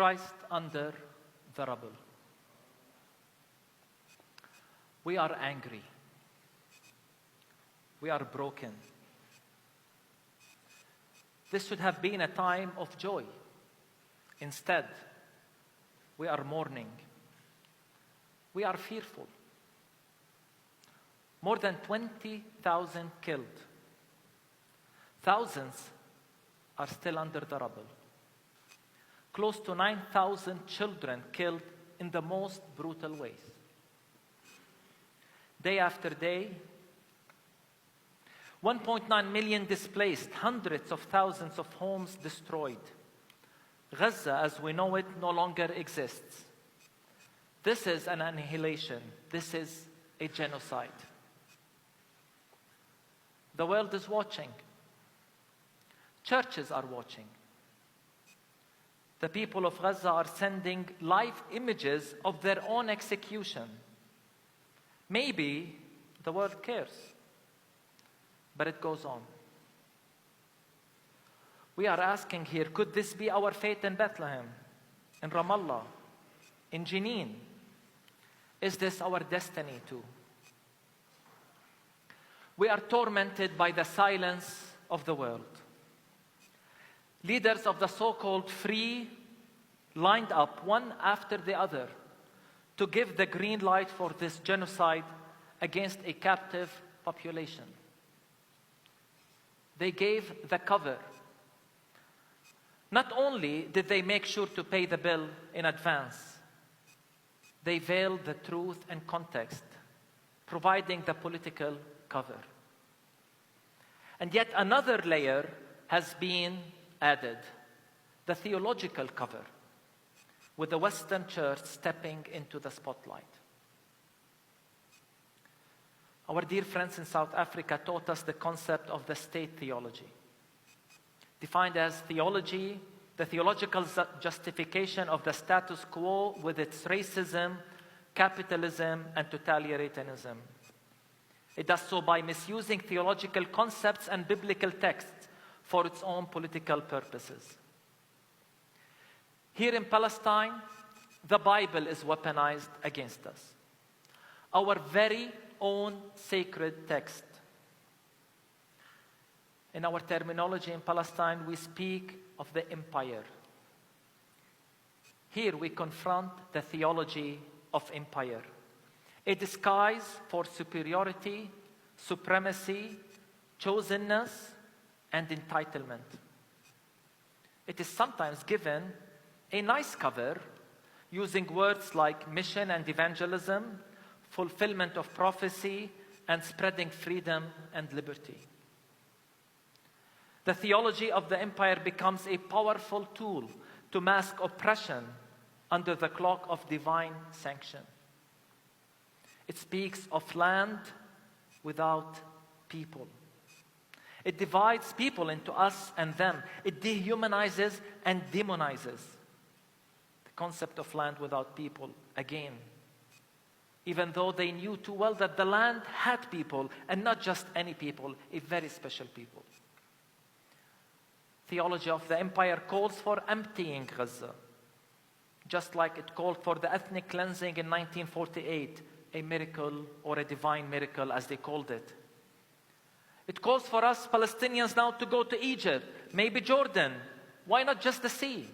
Christ under the rubble. We are angry. We are broken. This should have been a time of joy. Instead, we are mourning. We are fearful. More than 20,000 killed. Thousands are still under the rubble. Close to 9,000 children killed in the most brutal ways. Day after day, 1.9 million displaced, hundreds of thousands of homes destroyed. Gaza, as we know it, no longer exists. This is an annihilation. This is a genocide. The world is watching. Churches are watching. The people of Gaza are sending live images of their own execution. Maybe the world cares, but it goes on. We are asking here, could this be our fate in Bethlehem, in Ramallah, in Jenin? Is this our destiny too? We are tormented by the silence of the world. Leaders of the so-called free lined up one after the other to give the green light for this genocide against a captive population. They gave the cover. Not only did they make sure to pay the bill in advance, they veiled the truth and context, providing the political cover. And yet another layer has been added, the theological cover, with the Western Church stepping into the spotlight. Our dear friends in South Africa taught us the concept of the state theology, defined as theology, the theological justification of the status quo with its racism, capitalism, and totalitarianism. It does so by misusing theological concepts and biblical texts for its own political purposes. Here in Palestine, the Bible is weaponized against us. Our very own sacred text. In our terminology in Palestine, we speak of the empire. Here we confront the theology of empire, a disguise for superiority, supremacy, chosenness, and entitlement. It is sometimes given a nice cover using words like mission and evangelism, fulfillment of prophecy, and spreading freedom and liberty. The theology of the empire becomes a powerful tool to mask oppression under the cloak of divine sanction. It speaks of land without people. It divides people into us and them. It dehumanizes and demonizes the concept of land without people again, even though they knew too well that the land had people, and not just any people, a very special people. Theology of the empire calls for emptying Gaza, just like it called for the ethnic cleansing in 1948, a miracle or a divine miracle as they called it. It calls for us Palestinians now to go to Egypt, maybe Jordan. Why not just the sea?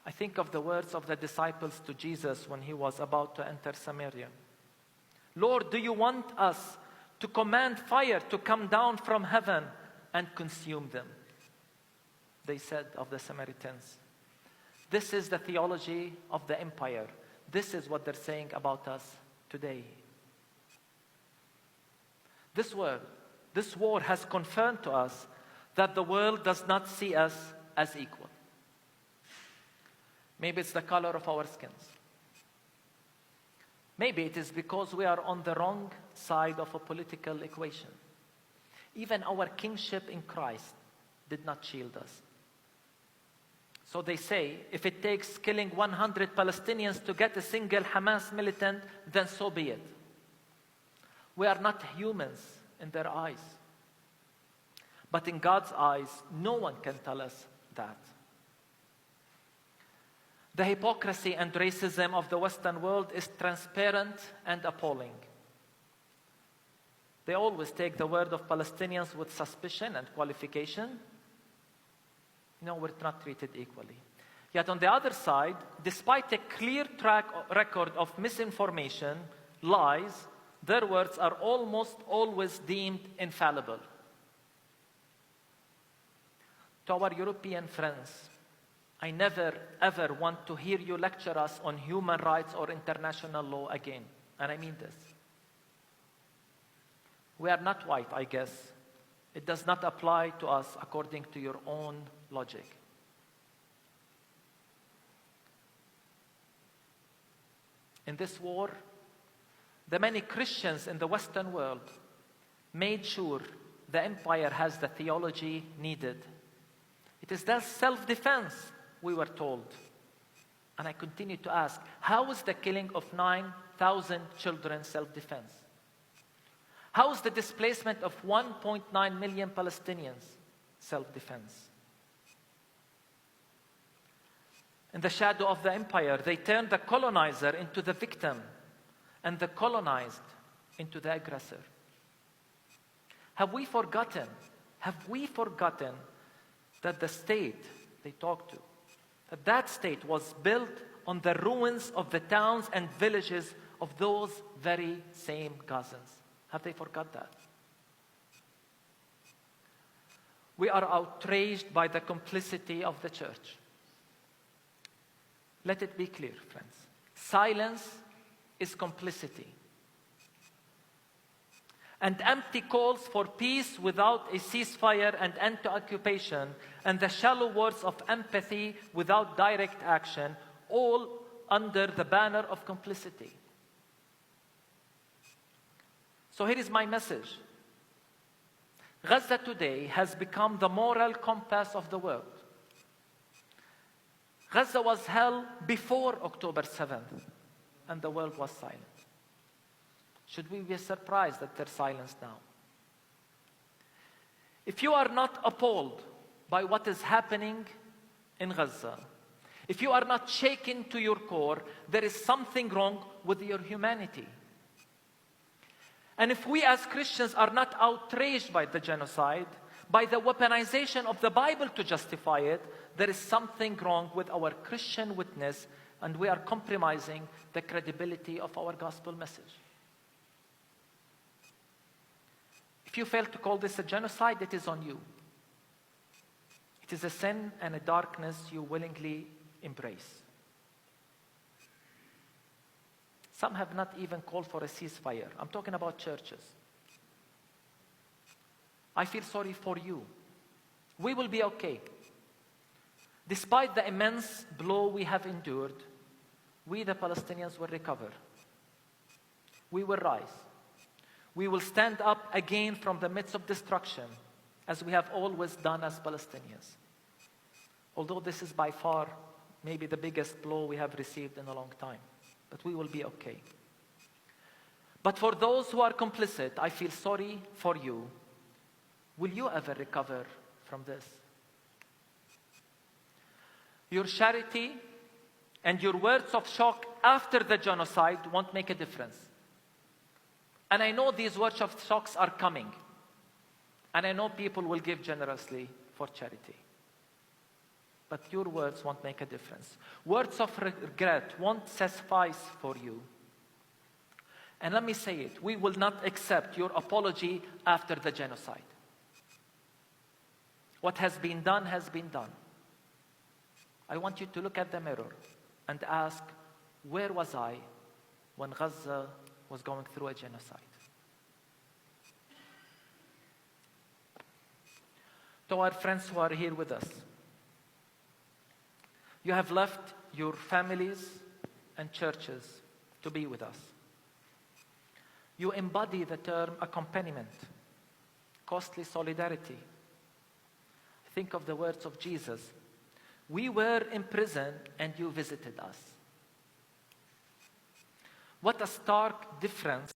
I think of the words of the disciples to Jesus when he was about to enter Samaria. Lord, do you want us to command fire to come down from heaven and consume them? They said of the Samaritans. This is the theology of the empire. This is what they're saying about us today. This war has confirmed to us that the world does not see us as equal. Maybe it's the color of our skins. Maybe it is because we are on the wrong side of a political equation. Even our kingship in Christ did not shield us. So they say, if it takes killing 100 Palestinians to get a single Hamas militant, then so be it. We are not humans in their eyes. But in God's eyes, no one can tell us that. The hypocrisy and racism of the Western world is transparent and appalling. They always take the word of Palestinians with suspicion and qualification. No, we're not treated equally. Yet on the other side, despite a clear track record of misinformation, lies, their words are almost always deemed infallible. To our European friends, I never, ever want to hear you lecture us on human rights or international law again. And I mean this. We are not white, I guess. It does not apply to us according to your own logic. In this war, the many Christians in the Western world made sure the empire has the theology needed. It is thus self-defense, we were told. And I continue to ask, how is the killing of 9,000 children self-defense? How is the displacement of 1.9 million Palestinians self-defense? In the shadow of the empire, they turned the colonizer into the victim and the colonized into the aggressor. Have we forgotten that the state they talked to, that state was built on the ruins of the towns and villages of those very same Gazans? Have they forgot that? We are outraged by the complicity of the church. Let it be clear, friends. Silence is complicity. And empty calls for peace without a ceasefire and end to occupation, and the shallow words of empathy without direct action, all under the banner of complicity. So here is my message. Gaza today has become the moral compass of the world. Gaza was hell before October 7th, and the world was silent. Should we be surprised at their silence now? If you are not appalled by what is happening in Gaza, if you are not shaken to your core, there is something wrong with your humanity. And if we as Christians are not outraged by the genocide, by the weaponization of the Bible to justify it, there is something wrong with our Christian witness, and we are compromising the credibility of our gospel message. If you fail to call this a genocide, it is on you. It is a sin and a darkness you willingly embrace. Some have not even called for a ceasefire. I'm talking about churches. I feel sorry for you. We will be okay. Despite the immense blow we have endured, we, the Palestinians, will recover. We will rise. We will stand up again from the midst of destruction, as we have always done as Palestinians. Although this is by far maybe the biggest blow we have received in a long time. But we will be okay. But for those who are complicit, I feel sorry for you. Will you ever recover from this? Your charity and your words of shock after the genocide won't make a difference. And I know these words of shocks are coming. And I know people will give generously for charity. But your words won't make a difference. Words of regret won't suffice for you. And let me say it, we will not accept your apology after the genocide. What has been done has been done. I want you to look at the mirror and ask, where was I when Gaza was going through a genocide? To our friends who are here with us, you have left your families and churches to be with us. You embody the term accompaniment, costly solidarity. Think of the words of Jesus. We were in prison and you visited us. What a stark difference